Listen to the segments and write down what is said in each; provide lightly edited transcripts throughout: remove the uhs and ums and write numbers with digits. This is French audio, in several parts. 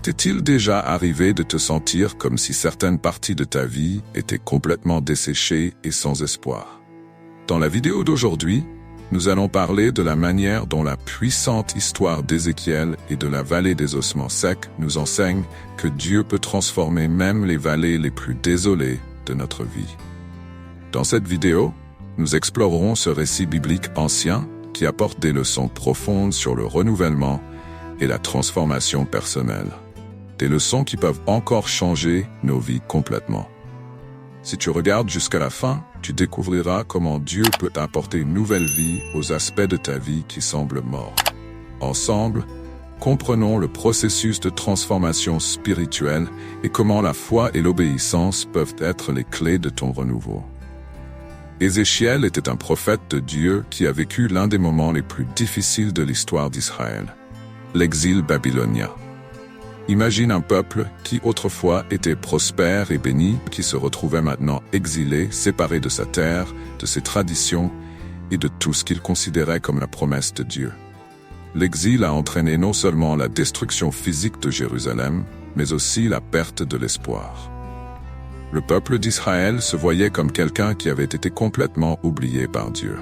T'est-il déjà arrivé de te sentir comme si certaines parties de ta vie étaient complètement desséchées et sans espoir? Dans la vidéo d'aujourd'hui, nous allons parler de la manière dont la puissante histoire d'Ézéchiel et de la vallée des ossements secs nous enseigne que Dieu peut transformer même les vallées les plus désolées de notre vie. Dans cette vidéo, nous explorerons ce récit biblique ancien qui apporte des leçons profondes sur le renouvellement et la transformation personnelle. Des leçons qui peuvent encore changer nos vies complètement. Si tu regardes jusqu'à la fin, tu découvriras comment Dieu peut apporter une nouvelle vie aux aspects de ta vie qui semblent morts. Ensemble, comprenons le processus de transformation spirituelle et comment la foi et l'obéissance peuvent être les clés de ton renouveau. Ézéchiel était un prophète de Dieu qui a vécu l'un des moments les plus difficiles de l'histoire d'Israël, l'exil babylonien. Imagine un peuple qui autrefois était prospère et béni, qui se retrouvait maintenant exilé, séparé de sa terre, de ses traditions et de tout ce qu'il considérait comme la promesse de Dieu. L'exil a entraîné non seulement la destruction physique de Jérusalem, mais aussi la perte de l'espoir. Le peuple d'Israël se voyait comme quelqu'un qui avait été complètement oublié par Dieu.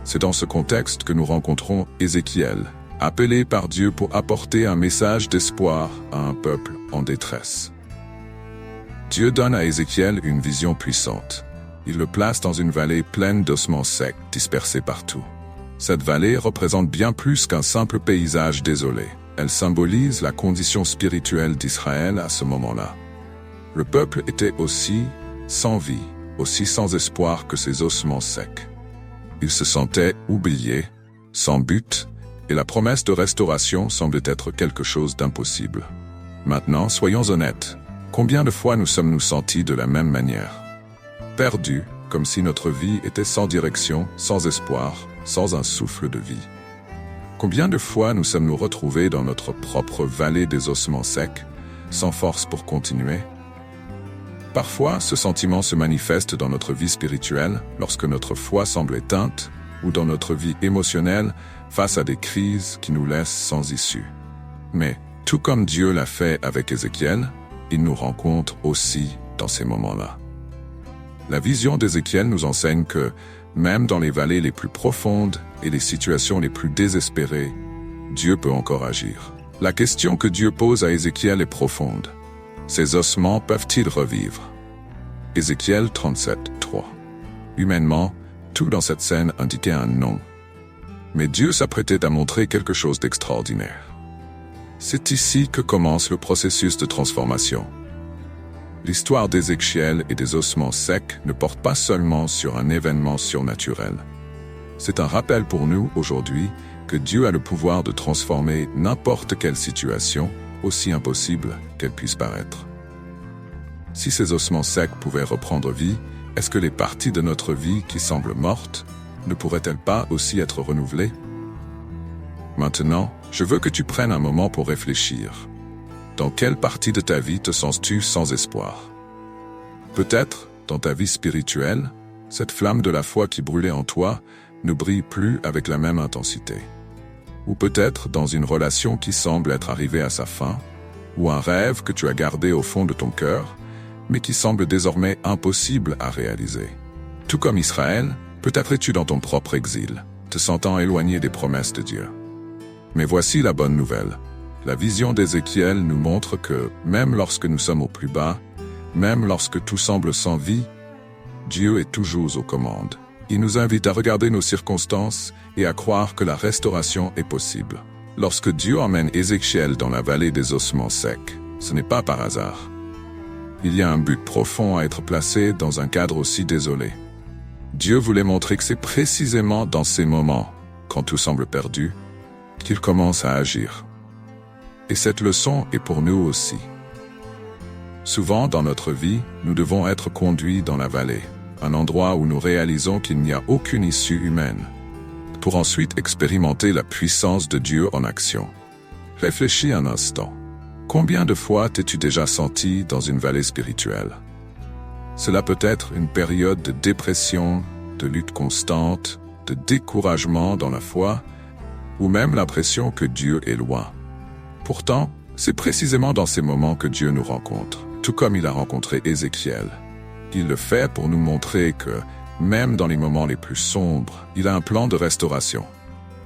C'est dans ce contexte que nous rencontrons Ézéchiel, appelé par Dieu pour apporter un message d'espoir à un peuple en détresse. Dieu donne à Ézéchiel une vision puissante. Il le place dans une vallée pleine d'ossements secs, dispersés partout. Cette vallée représente bien plus qu'un simple paysage désolé. Elle symbolise la condition spirituelle d'Israël à ce moment-là. Le peuple était aussi sans vie, aussi sans espoir que ces ossements secs. Il se sentait oublié, sans but, et la promesse de restauration semblait être quelque chose d'impossible. Maintenant, soyons honnêtes, combien de fois nous sommes-nous sentis de la même manière? Perdus, comme si notre vie était sans direction, sans espoir, sans un souffle de vie. Combien de fois nous sommes-nous retrouvés dans notre propre vallée des ossements secs, sans force pour continuer? Parfois, ce sentiment se manifeste dans notre vie spirituelle, lorsque notre foi semble éteinte, ou dans notre vie émotionnelle, face à des crises qui nous laissent sans issue. Mais, tout comme Dieu l'a fait avec Ézéchiel, il nous rencontre aussi dans ces moments-là. La vision d'Ézéchiel nous enseigne que, même dans les vallées les plus profondes et les situations les plus désespérées, Dieu peut encore agir. La question que Dieu pose à Ézéchiel est profonde. Ces ossements peuvent-ils revivre? Ézéchiel 37, 3. Humainement, tout dans cette scène indiquait un non. Mais Dieu s'apprêtait à montrer quelque chose d'extraordinaire. C'est ici que commence le processus de transformation. L'histoire d'Ézéchiel et des ossements secs ne porte pas seulement sur un événement surnaturel. C'est un rappel pour nous aujourd'hui que Dieu a le pouvoir de transformer n'importe quelle situation, aussi impossible qu'elle puisse paraître. Si ces ossements secs pouvaient reprendre vie, est-ce que les parties de notre vie qui semblent mortes ne pourraient-elles pas aussi être renouvelées? Maintenant, je veux que tu prennes un moment pour réfléchir. Dans quelle partie de ta vie te sens-tu sans espoir? Peut-être, dans ta vie spirituelle, cette flamme de la foi qui brûlait en toi ne brille plus avec la même intensité. Ou peut-être dans une relation qui semble être arrivée à sa fin, ou un rêve que tu as gardé au fond de ton cœur, mais qui semble désormais impossible à réaliser. Tout comme Israël, peut-être es-tu dans ton propre exil, te sentant éloigné des promesses de Dieu. Mais voici la bonne nouvelle. La vision d'Ézéchiel nous montre que, même lorsque nous sommes au plus bas, même lorsque tout semble sans vie, Dieu est toujours aux commandes. Il nous invite à regarder nos circonstances et à croire que la restauration est possible. Lorsque Dieu emmène Ézéchiel dans la vallée des ossements secs, ce n'est pas par hasard. Il y a un but profond à être placé dans un cadre aussi désolé. Dieu voulait montrer que c'est précisément dans ces moments, quand tout semble perdu, qu'il commence à agir. Et cette leçon est pour nous aussi. Souvent dans notre vie, nous devons être conduits dans la vallée, un endroit où nous réalisons qu'il n'y a aucune issue humaine, pour ensuite expérimenter la puissance de Dieu en action. Réfléchis un instant. Combien de fois t'es-tu déjà senti dans une vallée spirituelle? Cela peut être une période de dépression, de lutte constante, de découragement dans la foi, ou même l'impression que Dieu est loin. Pourtant, C'est précisément dans ces moments que Dieu nous rencontre, tout comme il a rencontré Ézéchiel. Il le fait pour nous montrer que, même dans les moments les plus sombres, il a un plan de restauration.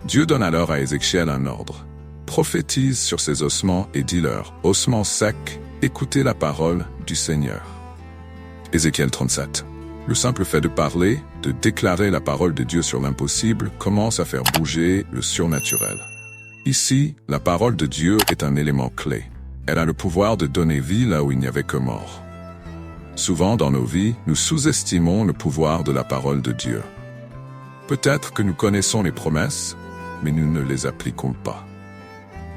Dieu donne alors à Ézéchiel un ordre. Prophétise sur ces ossements et dis-leur, ossements secs, écoutez la parole du Seigneur. Ézéchiel 37. Le simple fait de parler, de déclarer la parole de Dieu sur l'impossible, commence à faire bouger le surnaturel. Ici, la parole de Dieu est un élément clé. Elle a le pouvoir de donner vie là où il n'y avait que mort. Souvent dans nos vies, nous sous-estimons le pouvoir de la parole de Dieu. Peut-être que nous connaissons les promesses, mais nous ne les appliquons pas.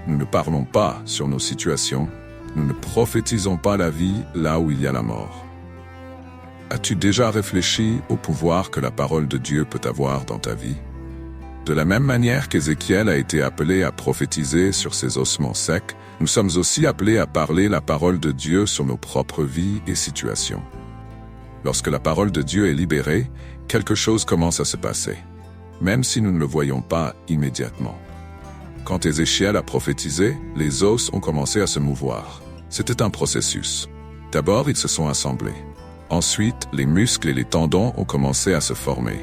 Nous ne parlons pas sur nos situations, nous ne prophétisons pas la vie là où il y a la mort. As-tu déjà réfléchi au pouvoir que la parole de Dieu peut avoir dans ta vie? De la même manière qu'Ézéchiel a été appelé à prophétiser sur ses ossements secs, nous sommes aussi appelés à parler la parole de Dieu sur nos propres vies et situations. Lorsque la parole de Dieu est libérée, quelque chose commence à se passer, même si nous ne le voyons pas immédiatement. Quand Ézéchiel a prophétisé, les os ont commencé à se mouvoir. C'était un processus. D'abord, ils se sont assemblés. Ensuite, les muscles et les tendons ont commencé à se former.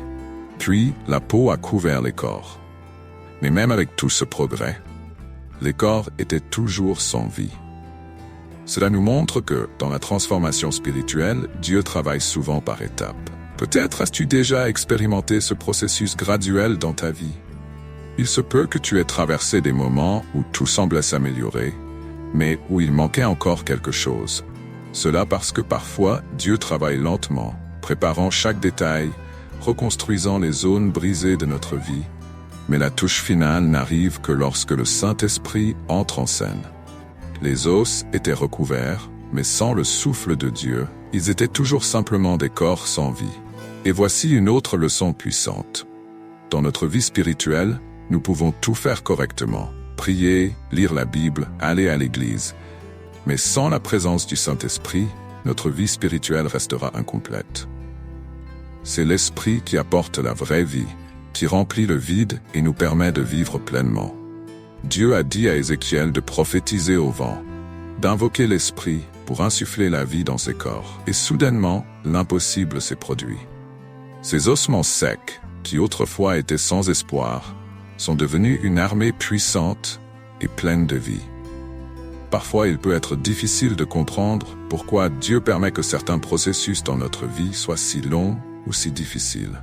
Puis, la peau a couvert les corps. Mais même avec tout ce progrès, les corps étaient toujours sans vie. Cela nous montre que, dans la transformation spirituelle, Dieu travaille souvent par étapes. Peut-être as-tu déjà expérimenté ce processus graduel dans ta vie. Il se peut que tu aies traversé des moments où tout semblait s'améliorer, mais où il manquait encore quelque chose. Cela parce que parfois, Dieu travaille lentement, préparant chaque détail, reconstruisant les zones brisées de notre vie, mais la touche finale n'arrive que lorsque le Saint-Esprit entre en scène. Les os étaient recouverts, mais sans le souffle de Dieu, ils étaient toujours simplement des corps sans vie. Et voici une autre leçon puissante. Dans notre vie spirituelle, nous pouvons tout faire correctement, prier, lire la Bible, aller à l'église. Mais sans la présence du Saint-Esprit, notre vie spirituelle restera incomplète. C'est l'Esprit qui apporte la vraie vie, qui remplit le vide et nous permet de vivre pleinement. Dieu a dit à Ézéchiel de prophétiser au vent, d'invoquer l'Esprit pour insuffler la vie dans ses corps. Et soudainement, l'impossible s'est produit. Ces ossements secs, qui autrefois étaient sans espoir, sont devenus une armée puissante et pleine de vie. Parfois, il peut être difficile de comprendre pourquoi Dieu permet que certains processus dans notre vie soient si longs ou si difficiles.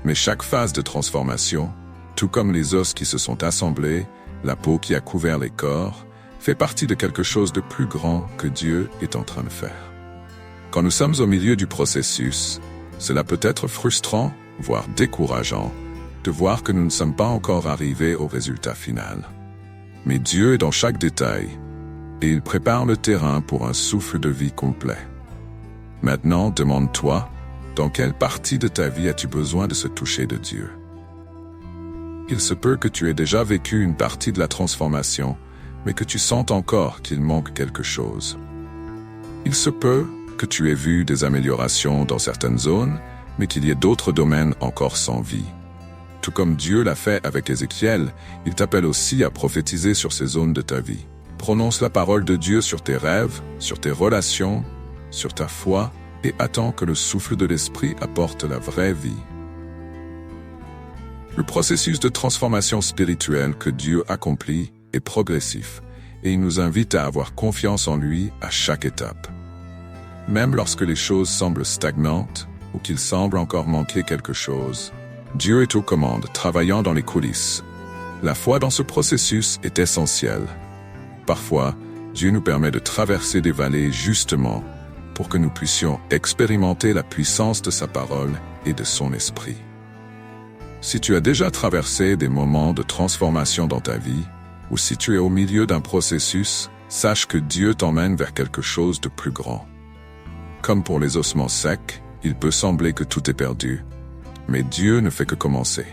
Mais chaque phase de transformation, tout comme les os qui se sont assemblés, la peau qui a couvert les corps, fait partie de quelque chose de plus grand que Dieu est en train de faire. Quand nous sommes au milieu du processus, cela peut être frustrant, voire décourageant, de voir que nous ne sommes pas encore arrivés au résultat final. Mais Dieu est dans chaque détail, et il prépare le terrain pour un souffle de vie complet. Maintenant, demande-toi, dans quelle partie de ta vie as-tu besoin de se toucher de Dieu? Il se peut que tu aies déjà vécu une partie de la transformation, mais que tu sentes encore qu'il manque quelque chose. Il se peut que tu aies vu des améliorations dans certaines zones, mais qu'il y ait d'autres domaines encore sans vie. Tout comme Dieu l'a fait avec Ézéchiel, il t'appelle aussi à prophétiser sur ces zones de ta vie. Prononce la parole de Dieu sur tes rêves, sur tes relations, sur ta foi, et attends que le souffle de l'Esprit apporte la vraie vie. Le processus de transformation spirituelle que Dieu accomplit est progressif, et il nous invite à avoir confiance en lui à chaque étape. Même lorsque les choses semblent stagnantes, ou qu'il semble encore manquer quelque chose, Dieu est aux commandes, travaillant dans les coulisses. La foi dans ce processus est essentielle. Parfois, Dieu nous permet de traverser des vallées justement pour que nous puissions expérimenter la puissance de sa parole et de son esprit. Si tu as déjà traversé des moments de transformation dans ta vie, ou si tu es au milieu d'un processus, sache que Dieu t'emmène vers quelque chose de plus grand. Comme pour les ossements secs, il peut sembler que tout est perdu, mais Dieu ne fait que commencer.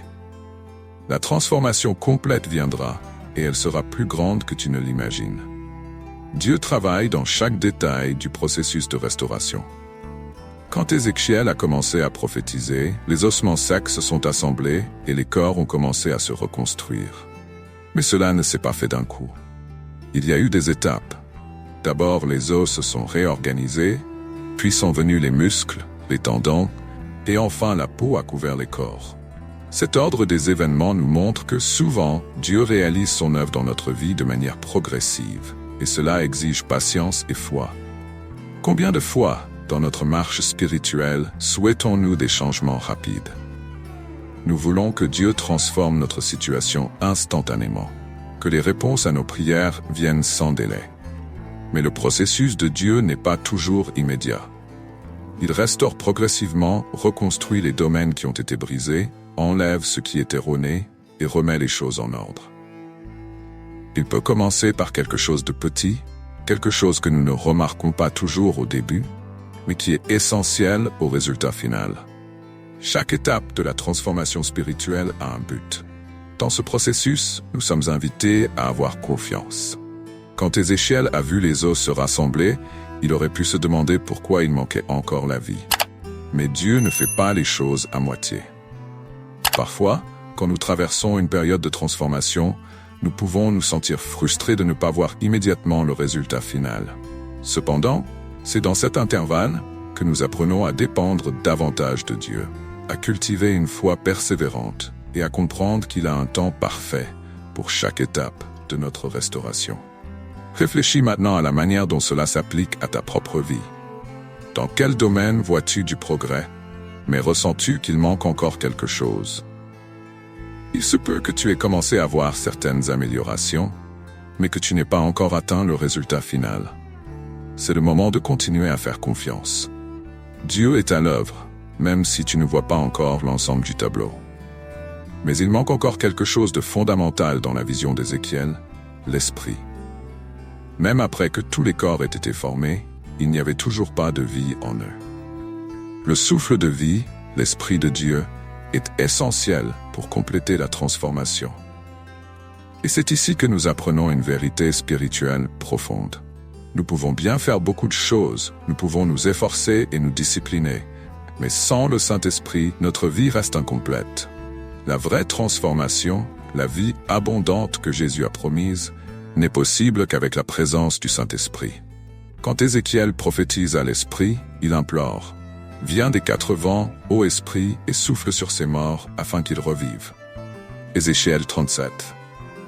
La transformation complète viendra, et elle sera plus grande que tu ne l'imagines. Dieu travaille dans chaque détail du processus de restauration. Quand Ézéchiel a commencé à prophétiser, les ossements secs se sont assemblés et les corps ont commencé à se reconstruire. Mais cela ne s'est pas fait d'un coup. Il y a eu des étapes. D'abord, les os se sont réorganisés, puis sont venus les muscles, les tendons, et enfin la peau a couvert les corps. Cet ordre des événements nous montre que souvent, Dieu réalise son œuvre dans notre vie de manière progressive, et cela exige patience et foi. Combien de fois, dans notre marche spirituelle, souhaitons-nous des changements rapides? Nous voulons que Dieu transforme notre situation instantanément, que les réponses à nos prières viennent sans délai. Mais le processus de Dieu n'est pas toujours immédiat. Il restaure progressivement, reconstruit les domaines qui ont été brisés, enlève ce qui est erroné et remet les choses en ordre. Il peut commencer par quelque chose de petit, quelque chose que nous ne remarquons pas toujours au début, mais qui est essentiel au résultat final. Chaque étape de la transformation spirituelle a un but. Dans ce processus, nous sommes invités à avoir confiance. Quand Ézéchiel a vu les os se rassembler, il aurait pu se demander pourquoi il manquait encore la vie. Mais Dieu ne fait pas les choses à moitié. Parfois, quand nous traversons une période de transformation, nous pouvons nous sentir frustrés de ne pas voir immédiatement le résultat final. Cependant, c'est dans cet intervalle que nous apprenons à dépendre davantage de Dieu, à cultiver une foi persévérante et à comprendre qu'il a un temps parfait pour chaque étape de notre restauration. Réfléchis maintenant à la manière dont cela s'applique à ta propre vie. Dans quel domaine vois-tu du progrès, mais ressens-tu qu'il manque encore quelque chose? Il se peut que tu aies commencé à voir certaines améliorations, mais que tu n'aies pas encore atteint le résultat final. C'est le moment de continuer à faire confiance. Dieu est à l'œuvre, même si tu ne vois pas encore l'ensemble du tableau. Mais il manque encore quelque chose de fondamental dans la vision d'Ézéchiel, l'esprit. Même après que tous les corps aient été formés, il n'y avait toujours pas de vie en eux. Le souffle de vie, l'Esprit de Dieu, est essentiel pour compléter la transformation. Et c'est ici que nous apprenons une vérité spirituelle profonde. Nous pouvons bien faire beaucoup de choses, nous pouvons nous efforcer et nous discipliner, mais sans le Saint-Esprit, notre vie reste incomplète. La vraie transformation, la vie abondante que Jésus a promise, n'est possible qu'avec la présence du Saint-Esprit. Quand Ézéchiel prophétise à l'Esprit, il implore « Viens des quatre vents, ô Esprit, et souffle sur ces morts, afin qu'ils revivent. » Ézéchiel 37.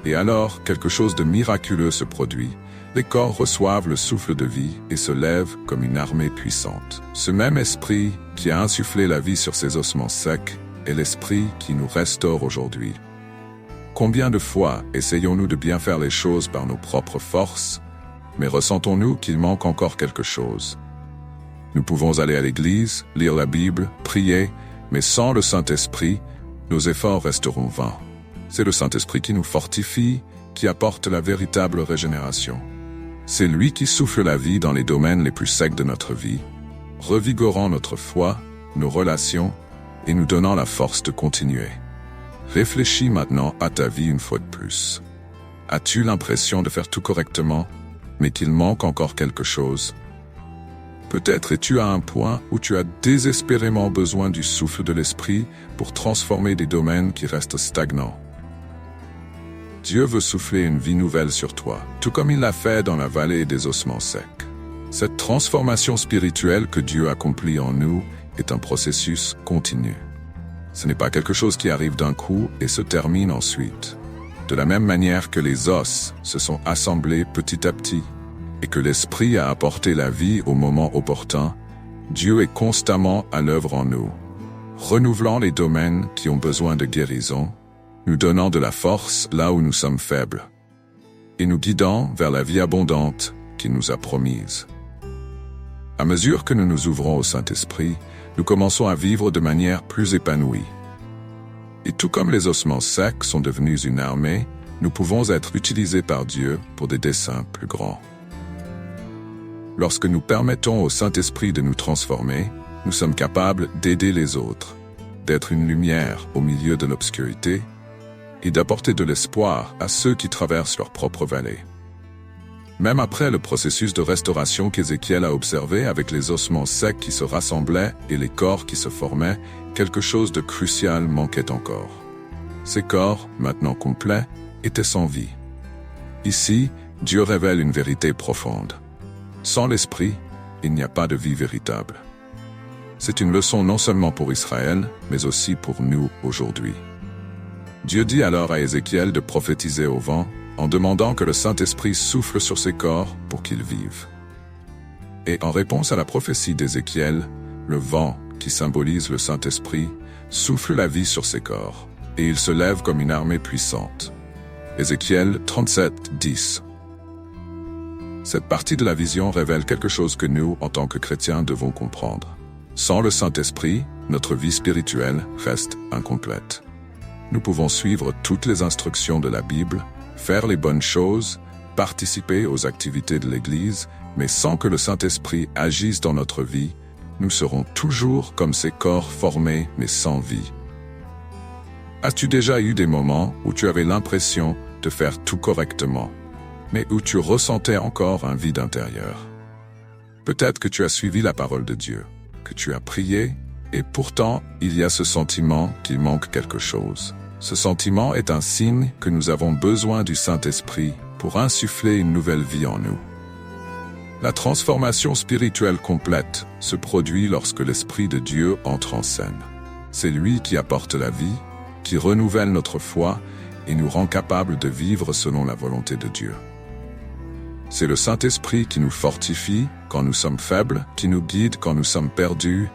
Et alors, quelque chose de miraculeux se produit. Les corps reçoivent le souffle de vie et se lèvent comme une armée puissante. Ce même Esprit qui a insufflé la vie sur ces ossements secs est l'Esprit qui nous restaure aujourd'hui. Combien de fois essayons-nous de bien faire les choses par nos propres forces, mais ressentons-nous qu'il manque encore quelque chose? Nous pouvons aller à l'église, lire la Bible, prier, mais sans le Saint-Esprit, nos efforts resteront vains. C'est le Saint-Esprit qui nous fortifie, qui apporte la véritable régénération. C'est lui qui souffle la vie dans les domaines les plus secs de notre vie, revigorant notre foi, nos relations et nous donnant la force de continuer. Réfléchis maintenant à ta vie une fois de plus. As-tu l'impression de faire tout correctement, mais qu'il manque encore quelque chose? Peut-être es-tu à un point où tu as désespérément besoin du souffle de l'Esprit pour transformer des domaines qui restent stagnants. Dieu veut souffler une vie nouvelle sur toi, tout comme il l'a fait dans la vallée des ossements secs. Cette transformation spirituelle que Dieu accomplit en nous est un processus continu. Ce n'est pas quelque chose qui arrive d'un coup et se termine ensuite. De la même manière que les os se sont assemblés petit à petit et que l'Esprit a apporté la vie au moment opportun, Dieu est constamment à l'œuvre en nous, renouvelant les domaines qui ont besoin de guérison, nous donnant de la force là où nous sommes faibles, et nous guidant vers la vie abondante qu'il nous a promise. À mesure que nous nous ouvrons au Saint-Esprit, nous commençons à vivre de manière plus épanouie. Et tout comme les ossements secs sont devenus une armée, nous pouvons être utilisés par Dieu pour des desseins plus grands. Lorsque nous permettons au Saint-Esprit de nous transformer, nous sommes capables d'aider les autres, d'être une lumière au milieu de l'obscurité et d'apporter de l'espoir à ceux qui traversent leur propre vallée. Même après le processus de restauration qu'Ézéchiel a observé avec les ossements secs qui se rassemblaient et les corps qui se formaient, quelque chose de crucial manquait encore. Ces corps, maintenant complets, étaient sans vie. Ici, Dieu révèle une vérité profonde. Sans l'Esprit, il n'y a pas de vie véritable. C'est une leçon non seulement pour Israël, mais aussi pour nous aujourd'hui. Dieu dit alors à Ézéchiel de prophétiser au vent, en demandant que le Saint-Esprit souffle sur ses corps pour qu'ils vivent. Et en réponse à la prophétie d'Ézéchiel, le vent, qui symbolise le Saint-Esprit, souffle la vie sur ses corps, et il se lève comme une armée puissante. Ézéchiel 37, 10. Cette partie de la vision révèle quelque chose que nous, en tant que chrétiens, devons comprendre. Sans le Saint-Esprit, notre vie spirituelle reste incomplète. Nous pouvons suivre toutes les instructions de la Bible, faire les bonnes choses, participer aux activités de l'Église, mais sans que le Saint-Esprit agisse dans notre vie, nous serons toujours comme ces corps formés mais sans vie. As-tu déjà eu des moments où tu avais l'impression de faire tout correctement, mais où tu ressentais encore un vide intérieur? Peut-être que tu as suivi la parole de Dieu, que tu as prié, et pourtant il y a ce sentiment qu'il manque quelque chose. Ce sentiment est un signe que nous avons besoin du Saint-Esprit pour insuffler une nouvelle vie en nous. La transformation spirituelle complète se produit lorsque l'Esprit de Dieu entre en scène. C'est lui qui apporte la vie, qui renouvelle notre foi et nous rend capables de vivre selon la volonté de Dieu. C'est le Saint-Esprit qui nous fortifie quand nous sommes faibles, qui nous guide quand nous sommes perdus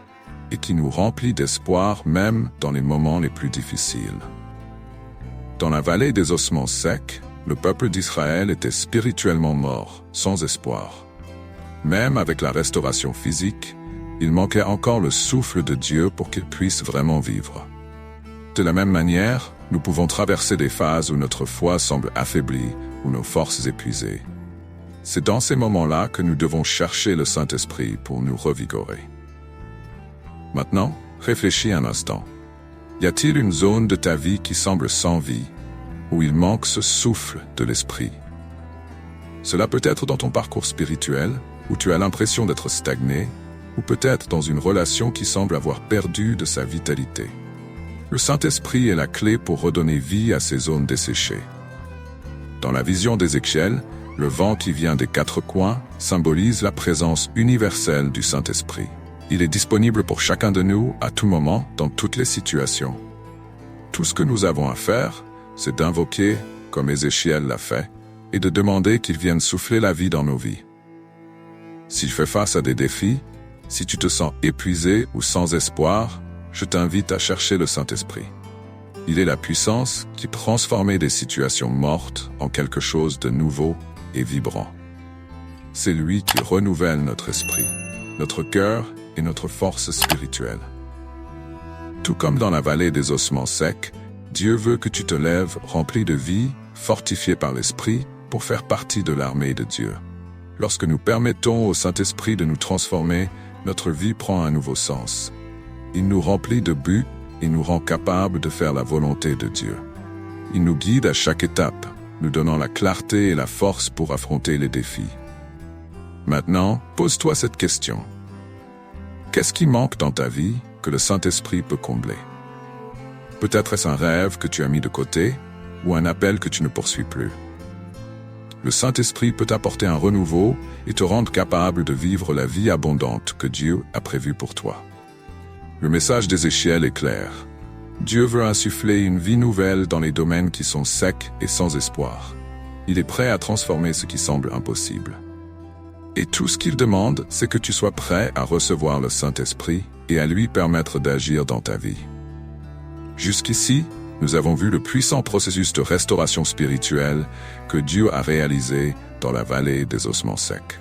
et qui nous remplit d'espoir même dans les moments les plus difficiles. Dans la vallée des ossements secs, le peuple d'Israël était spirituellement mort, sans espoir. Même avec la restauration physique, il manquait encore le souffle de Dieu pour qu'il puisse vraiment vivre. De la même manière, nous pouvons traverser des phases où notre foi semble affaiblie, ou nos forces épuisées. C'est dans ces moments-là que nous devons chercher le Saint-Esprit pour nous revigorer. Maintenant, réfléchis un instant. Y a-t-il une zone de ta vie qui semble sans vie, où il manque ce souffle de l'Esprit? Cela peut être dans ton parcours spirituel, où tu as l'impression d'être stagné, ou peut-être dans une relation qui semble avoir perdu de sa vitalité. Le Saint-Esprit est la clé pour redonner vie à ces zones desséchées. Dans la vision d'Ézéchiel, le vent qui vient des quatre coins symbolise la présence universelle du Saint-Esprit. Il est disponible pour chacun de nous à tout moment, dans toutes les situations. Tout ce que nous avons à faire, c'est d'invoquer, comme Ézéchiel l'a fait, et de demander qu'il vienne souffler la vie dans nos vies. Si tu fais face à des défis, si tu te sens épuisé ou sans espoir, je t'invite à chercher le Saint-Esprit. Il est la puissance qui transforme des situations mortes en quelque chose de nouveau et vibrant. C'est lui qui renouvelle notre esprit, notre cœur et notre force spirituelle. Tout comme dans la vallée des ossements secs, Dieu veut que tu te lèves rempli de vie, fortifié par l'Esprit, pour faire partie de l'armée de Dieu. Lorsque nous permettons au Saint-Esprit de nous transformer, notre vie prend un nouveau sens. Il nous remplit de but et nous rend capables de faire la volonté de Dieu. Il nous guide à chaque étape, nous donnant la clarté et la force pour affronter les défis. Maintenant, pose-toi cette question. Qu'est-ce qui manque dans ta vie que le Saint-Esprit peut combler? Peut-être est-ce un rêve que tu as mis de côté ou un appel que tu ne poursuis plus. Le Saint-Esprit peut apporter un renouveau et te rendre capable de vivre la vie abondante que Dieu a prévue pour toi. Le message d'Ézéchiel est clair. Dieu veut insuffler une vie nouvelle dans les domaines qui sont secs et sans espoir. Il est prêt à transformer ce qui semble impossible. Et tout ce qu'il demande, c'est que tu sois prêt à recevoir le Saint-Esprit et à lui permettre d'agir dans ta vie. Jusqu'ici, nous avons vu le puissant processus de restauration spirituelle que Dieu a réalisé dans la vallée des ossements secs.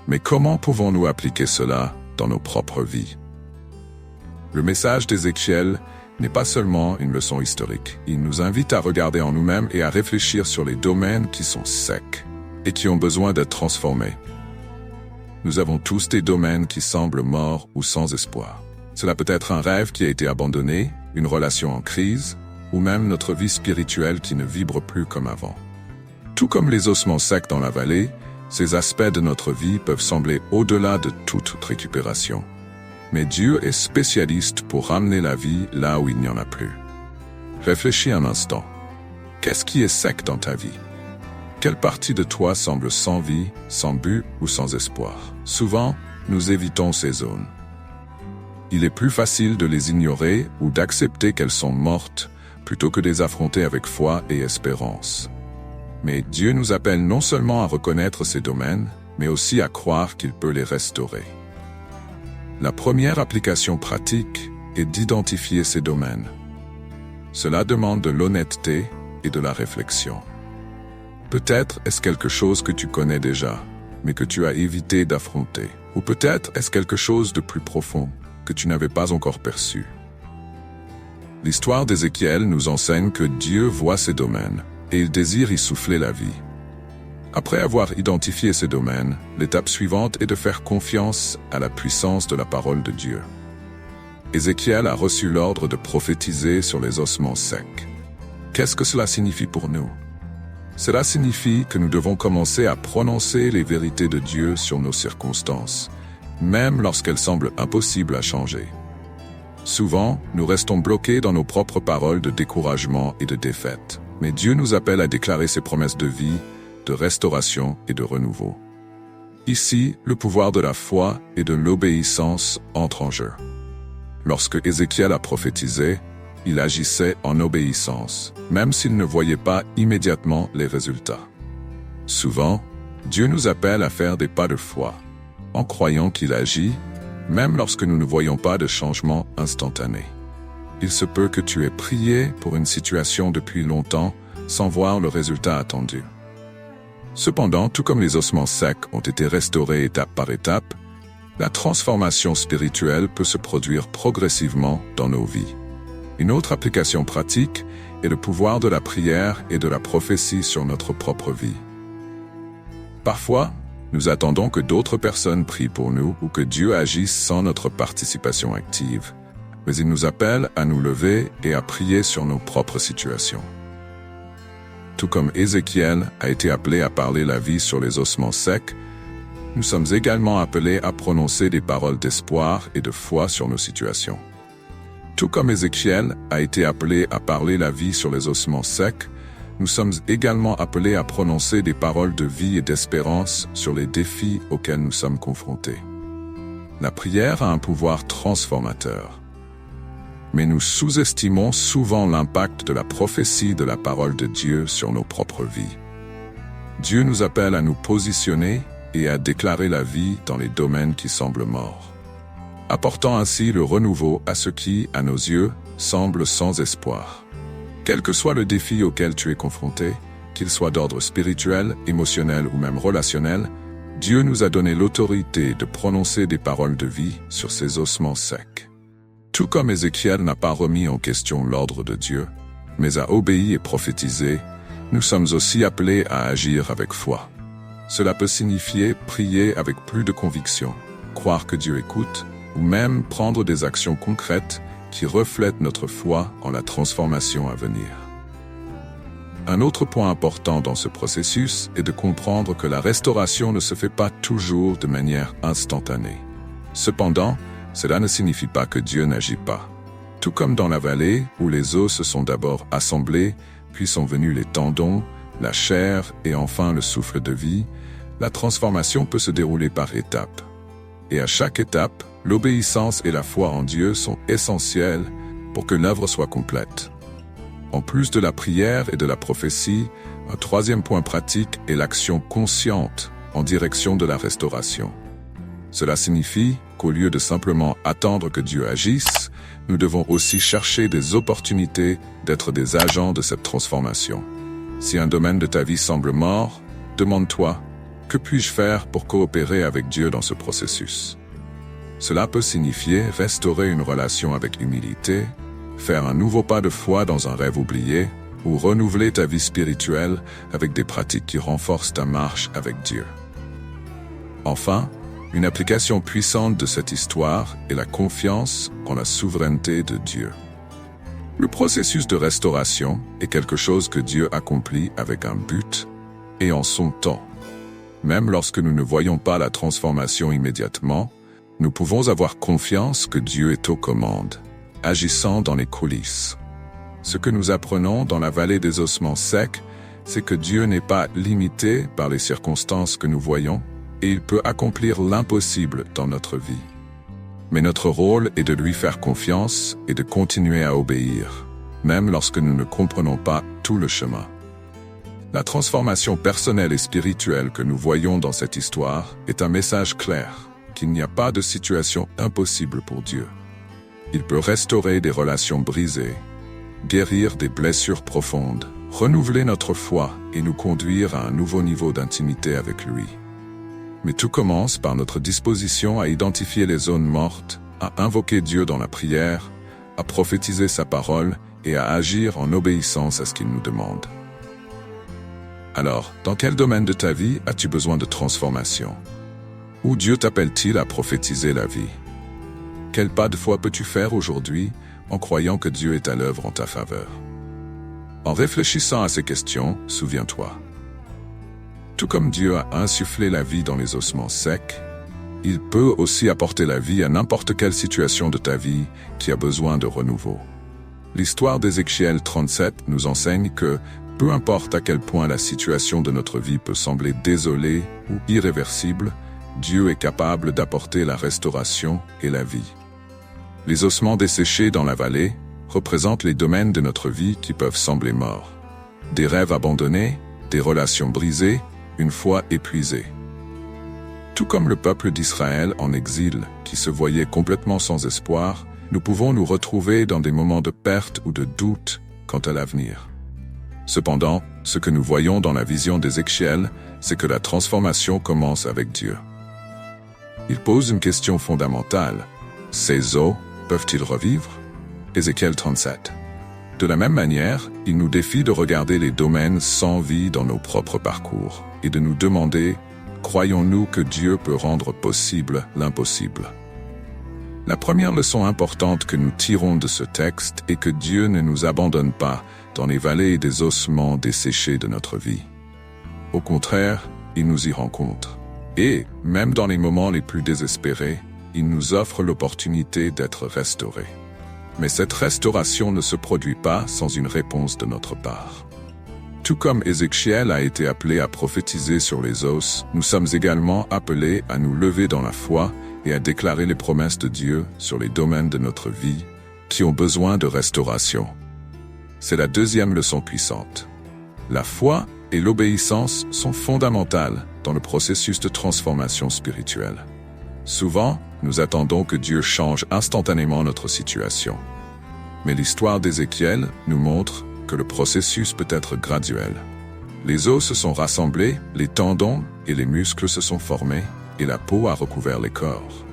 Mais comment pouvons-nous appliquer cela dans nos propres vies? Le message d'Ézéchiel n'est pas seulement une leçon historique. Il nous invite à regarder en nous-mêmes et à réfléchir sur les domaines qui sont secs et qui ont besoin d'être transformés. Nous avons tous des domaines qui semblent morts ou sans espoir. Cela peut être un rêve qui a été abandonné, une relation en crise, ou même notre vie spirituelle qui ne vibre plus comme avant. Tout comme les ossements secs dans la vallée, ces aspects de notre vie peuvent sembler au-delà de toute récupération. Mais Dieu est spécialiste pour ramener la vie là où il n'y en a plus. Réfléchis un instant. Qu'est-ce qui est sec dans ta vie? Quelle partie de toi semble sans vie, sans but ou sans espoir? Souvent, nous évitons ces zones. Il est plus facile de les ignorer ou d'accepter qu'elles sont mortes plutôt que de les affronter avec foi et espérance. Mais Dieu nous appelle non seulement à reconnaître ces domaines, mais aussi à croire qu'il peut les restaurer. La première application pratique est d'identifier ces domaines. Cela demande de l'honnêteté et de la réflexion. Peut-être est-ce quelque chose que tu connais déjà, mais que tu as évité d'affronter. Ou peut-être est-ce quelque chose de plus profond que tu n'avais pas encore perçu. L'histoire d'Ézéchiel nous enseigne que Dieu voit ces domaines et il désire y souffler la vie. Après avoir identifié ces domaines, l'étape suivante est de faire confiance à la puissance de la parole de Dieu. Ézéchiel a reçu l'ordre de prophétiser sur les ossements secs. Qu'est-ce que cela signifie pour nous? Cela signifie que nous devons commencer à prononcer les vérités de Dieu sur nos circonstances, même lorsqu'elles semblent impossibles à changer. Souvent, nous restons bloqués dans nos propres paroles de découragement et de défaite. Mais Dieu nous appelle à déclarer ses promesses de vie, de restauration et de renouveau. Ici, le pouvoir de la foi et de l'obéissance entrent en jeu. Lorsque Ézéchiel a prophétisé, il agissait en obéissance, même s'il ne voyait pas immédiatement les résultats. Souvent, Dieu nous appelle à faire des pas de foi, en croyant qu'il agit, même lorsque nous ne voyons pas de changement instantané. Il se peut que tu aies prié pour une situation depuis longtemps sans voir le résultat attendu. Cependant, tout comme les ossements secs ont été restaurés étape par étape, la transformation spirituelle peut se produire progressivement dans nos vies. Une autre application pratique est le pouvoir de la prière et de la prophétie sur notre propre vie. Parfois, nous attendons que d'autres personnes prient pour nous ou que Dieu agisse sans notre participation active. Mais il nous appelle à nous lever et à prier sur nos propres situations. Tout comme Ézéchiel a été appelé à parler la vie sur les ossements secs, nous sommes également appelés à prononcer des paroles d'espoir et de foi sur nos situations. Tout comme Ézéchiel a été appelé à parler la vie sur les ossements secs, nous sommes également appelés à prononcer des paroles de vie et d'espérance sur les défis auxquels nous sommes confrontés. La prière a un pouvoir transformateur. Mais nous sous-estimons souvent l'impact de la prophétie de la parole de Dieu sur nos propres vies. Dieu nous appelle à nous positionner et à déclarer la vie dans les domaines qui semblent morts, apportant ainsi le renouveau à ce qui, à nos yeux, semble sans espoir. Quel que soit le défi auquel tu es confronté, qu'il soit d'ordre spirituel, émotionnel ou même relationnel, Dieu nous a donné l'autorité de prononcer des paroles de vie sur ces ossements secs. Tout comme Ézéchiel n'a pas remis en question l'ordre de Dieu, mais a obéi et prophétisé, nous sommes aussi appelés à agir avec foi. Cela peut signifier prier avec plus de conviction, croire que Dieu écoute, ou même prendre des actions concrètes qui reflètent notre foi en la transformation à venir. Un autre point important dans ce processus est de comprendre que la restauration ne se fait pas toujours de manière instantanée. Cependant, cela ne signifie pas que Dieu n'agit pas. Tout comme dans la vallée où les os se sont d'abord assemblés, puis sont venus les tendons, la chair et enfin le souffle de vie, la transformation peut se dérouler par étapes. Et à chaque étape, l'obéissance et la foi en Dieu sont essentielles pour que l'œuvre soit complète. En plus de la prière et de la prophétie, un troisième point pratique est l'action consciente en direction de la restauration. Cela signifie qu'au lieu de simplement attendre que Dieu agisse, nous devons aussi chercher des opportunités d'être des agents de cette transformation. Si un domaine de ta vie semble mort, demande-toi, que puis-je faire pour coopérer avec Dieu dans ce processus? Cela peut signifier restaurer une relation avec humilité, faire un nouveau pas de foi dans un rêve oublié, ou renouveler ta vie spirituelle avec des pratiques qui renforcent ta marche avec Dieu. Enfin, une application puissante de cette histoire est la confiance en la souveraineté de Dieu. Le processus de restauration est quelque chose que Dieu accomplit avec un but et en son temps. Même lorsque nous ne voyons pas la transformation immédiatement, nous pouvons avoir confiance que Dieu est aux commandes, agissant dans les coulisses. Ce que nous apprenons dans la vallée des ossements secs, c'est que Dieu n'est pas limité par les circonstances que nous voyons, et il peut accomplir l'impossible dans notre vie. Mais notre rôle est de lui faire confiance et de continuer à obéir, même lorsque nous ne comprenons pas tout le chemin. La transformation personnelle et spirituelle que nous voyons dans cette histoire est un message clair, qu'il n'y a pas de situation impossible pour Dieu. Il peut restaurer des relations brisées, guérir des blessures profondes, renouveler notre foi et nous conduire à un nouveau niveau d'intimité avec lui. Mais tout commence par notre disposition à identifier les zones mortes, à invoquer Dieu dans la prière, à prophétiser sa parole et à agir en obéissance à ce qu'il nous demande. Alors, dans quel domaine de ta vie as-tu besoin de transformation? Où Dieu t'appelle-t-il à prophétiser la vie? Quel pas de foi peux-tu faire aujourd'hui en croyant que Dieu est à l'œuvre en ta faveur? En réfléchissant à ces questions, souviens-toi. Tout comme Dieu a insufflé la vie dans les ossements secs, il peut aussi apporter la vie à n'importe quelle situation de ta vie qui a besoin de renouveau. L'histoire d'Ézéchiel 37 nous enseigne que, peu importe à quel point la situation de notre vie peut sembler désolée ou irréversible, Dieu est capable d'apporter la restauration et la vie. Les ossements desséchés dans la vallée représentent les domaines de notre vie qui peuvent sembler morts. Des rêves abandonnés, des relations brisées, une foi épuisée. Tout comme le peuple d'Israël en exil, qui se voyait complètement sans espoir, nous pouvons nous retrouver dans des moments de perte ou de doute quant à l'avenir. Cependant, ce que nous voyons dans la vision d'Ézéchiel, c'est que la transformation commence avec Dieu. Il pose une question fondamentale. Ces os peuvent-ils revivre? Ézéchiel 37. De la même manière, il nous défie de regarder les domaines sans vie dans nos propres parcours et de nous demander, croyons-nous que Dieu peut rendre possible l'impossible? La première leçon importante que nous tirons de ce texte est que Dieu ne nous abandonne pas dans les vallées et des ossements desséchés de notre vie. Au contraire, il nous y rencontre. Et, même dans les moments les plus désespérés, il nous offre l'opportunité d'être restaurés. Mais cette restauration ne se produit pas sans une réponse de notre part. Tout comme Ézéchiel a été appelé à prophétiser sur les os, nous sommes également appelés à nous lever dans la foi et à déclarer les promesses de Dieu sur les domaines de notre vie qui ont besoin de restauration. C'est la deuxième leçon puissante. La foi et l'obéissance sont fondamentales dans le processus de transformation spirituelle. Souvent, nous attendons que Dieu change instantanément notre situation. Mais l'histoire d'Ézéchiel nous montre que le processus peut être graduel. Les os se sont rassemblés, les tendons et les muscles se sont formés, et la peau a recouvert les corps.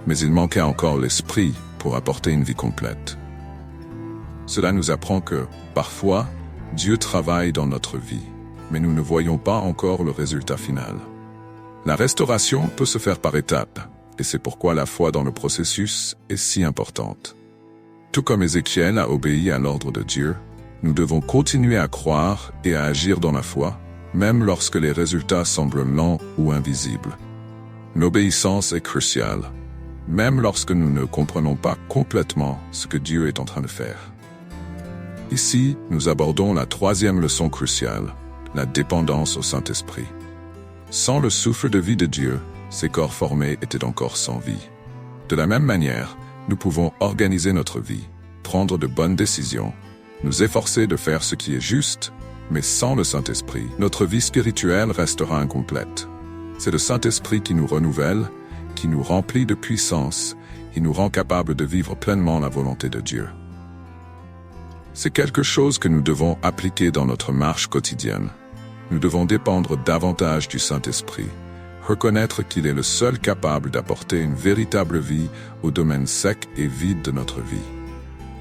Mais il manquait encore l'esprit pour apporter une vie complète. Cela nous apprend que, parfois, Dieu travaille dans notre vie, mais nous ne voyons pas encore le résultat final. La restauration peut se faire par étapes, et c'est pourquoi la foi dans le processus est si importante. Tout comme Ézéchiel a obéi à l'ordre de Dieu, nous devons continuer à croire et à agir dans la foi, même lorsque les résultats semblent lents ou invisibles. L'obéissance est cruciale, même lorsque nous ne comprenons pas complètement ce que Dieu est en train de faire. Ici, nous abordons la troisième leçon cruciale, la dépendance au Saint-Esprit. Sans le souffle de vie de Dieu, ces corps formés étaient encore sans vie. De la même manière, nous pouvons organiser notre vie, prendre de bonnes décisions, nous efforcer de faire ce qui est juste, mais sans le Saint-Esprit, notre vie spirituelle restera incomplète. C'est le Saint-Esprit qui nous renouvelle, qui nous remplit de puissance, qui nous rend capables de vivre pleinement la volonté de Dieu. C'est quelque chose que nous devons appliquer dans notre marche quotidienne. Nous devons dépendre davantage du Saint-Esprit, reconnaître qu'il est le seul capable d'apporter une véritable vie au domaine sec et vide de notre vie.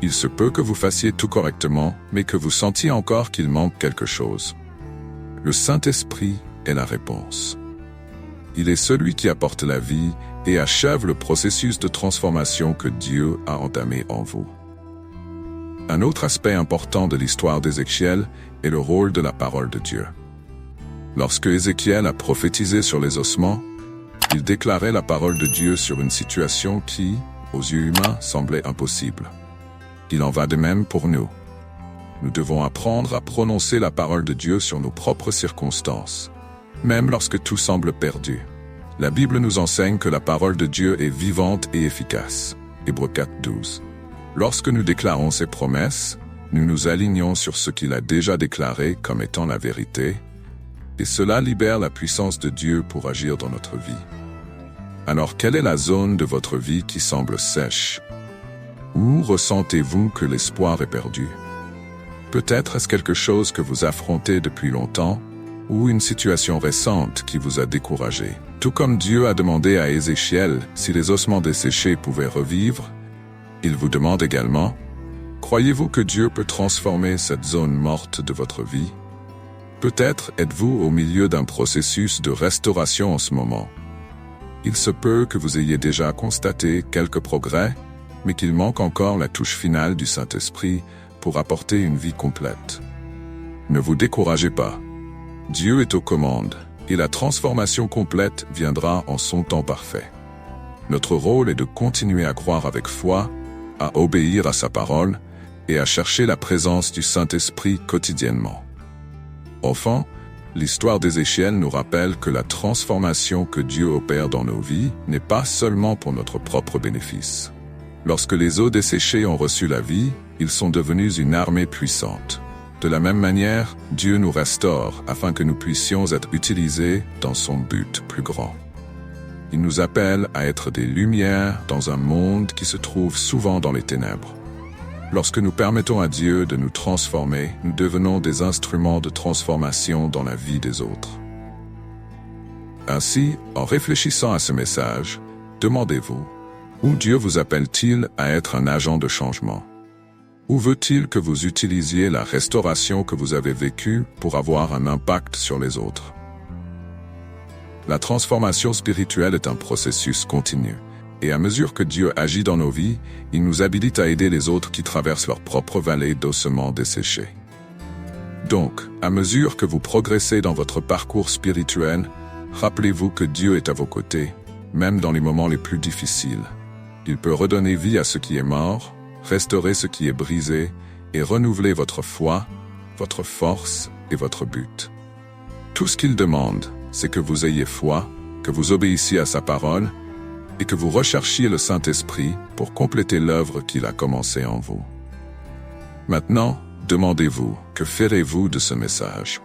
Il se peut que vous fassiez tout correctement, mais que vous sentiez encore qu'il manque quelque chose. Le Saint-Esprit est la réponse. Il est celui qui apporte la vie et achève le processus de transformation que Dieu a entamé en vous. Un autre aspect important de l'histoire d'Ézéchiel est le rôle de la parole de Dieu. Lorsque Ézéchiel a prophétisé sur les ossements, il déclarait la parole de Dieu sur une situation qui, aux yeux humains, semblait impossible. Il en va de même pour nous. nous devons apprendre à prononcer la parole de Dieu sur nos propres circonstances, même lorsque tout semble perdu. La Bible nous enseigne que la parole de Dieu est vivante et efficace. Hébreux 4:12. Lorsque nous déclarons ses promesses, nous nous alignons sur ce qu'il a déjà déclaré comme étant la vérité, et cela libère la puissance de Dieu pour agir dans notre vie. Alors, quelle est la zone de votre vie qui semble sèche? Où ressentez-vous que l'espoir est perdu? Peut-être est-ce quelque chose que vous affrontez depuis longtemps, ou une situation récente qui vous a découragé. Tout comme Dieu a demandé à Ézéchiel si les ossements desséchés pouvaient revivre, il vous demande également, croyez-vous que Dieu peut transformer cette zone morte de votre vie? Peut-être êtes-vous au milieu d'un processus de restauration en ce moment. Il se peut que vous ayez déjà constaté quelques progrès, mais qu'il manque encore la touche finale du Saint-Esprit pour apporter une vie complète. Ne vous découragez pas. Dieu est aux commandes, et la transformation complète viendra en son temps parfait. Notre rôle est de continuer à croire avec foi, à obéir à sa parole, et à chercher la présence du Saint-Esprit quotidiennement. Enfin, l'histoire d'Ézéchiel nous rappelle que la transformation que Dieu opère dans nos vies n'est pas seulement pour notre propre bénéfice. Lorsque les os desséchés ont reçu la vie, ils sont devenus une armée puissante. De la même manière, Dieu nous restaure afin que nous puissions être utilisés dans son but plus grand. Il nous appelle à être des lumières dans un monde qui se trouve souvent dans les ténèbres. Lorsque nous permettons à Dieu de nous transformer, nous devenons des instruments de transformation dans la vie des autres. Ainsi, en réfléchissant à ce message, demandez-vous, où Dieu vous appelle-t-il à être un agent de changement? Où veut-il que vous utilisiez la restauration que vous avez vécue pour avoir un impact sur les autres? La transformation spirituelle est un processus continu. Et à mesure que Dieu agit dans nos vies, il nous habilite à aider les autres qui traversent leur propre vallée d'ossements desséchés. Donc, à mesure que vous progressez dans votre parcours spirituel, rappelez-vous que Dieu est à vos côtés, même dans les moments les plus difficiles. Il peut redonner vie à ce qui est mort, restaurer ce qui est brisé et renouveler votre foi, votre force et votre but. Tout ce qu'il demande, c'est que vous ayez foi, que vous obéissiez à sa parole, et que vous recherchiez le Saint-Esprit pour compléter l'œuvre qu'il a commencée en vous. Maintenant, demandez-vous, que ferez-vous de ce message?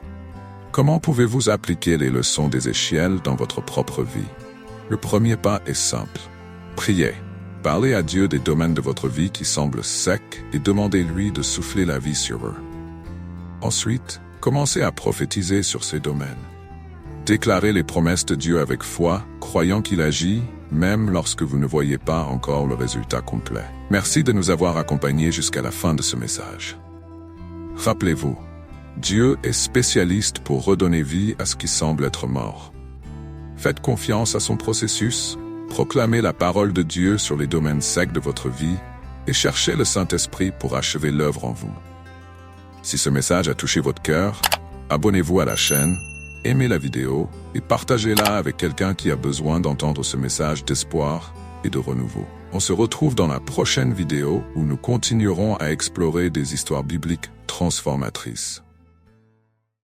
Comment pouvez-vous appliquer les leçons d'Ézéchiel dans votre propre vie? Le premier pas est simple. Priez. Parlez à Dieu des domaines de votre vie qui semblent secs et demandez-lui de souffler la vie sur eux. Ensuite, commencez à prophétiser sur ces domaines. Déclarez les promesses de Dieu avec foi, croyant qu'il agit, même lorsque vous ne voyez pas encore le résultat complet. Merci de nous avoir accompagnés jusqu'à la fin de ce message. Rappelez-vous, Dieu est spécialiste pour redonner vie à ce qui semble être mort. Faites confiance à son processus, proclamez la parole de Dieu sur les domaines secs de votre vie et cherchez le Saint-Esprit pour achever l'œuvre en vous. Si ce message a touché votre cœur, abonnez-vous à la chaîne, aimez la vidéo et partagez-la avec quelqu'un qui a besoin d'entendre ce message d'espoir et de renouveau. On se retrouve dans la prochaine vidéo où nous continuerons à explorer des histoires bibliques transformatrices.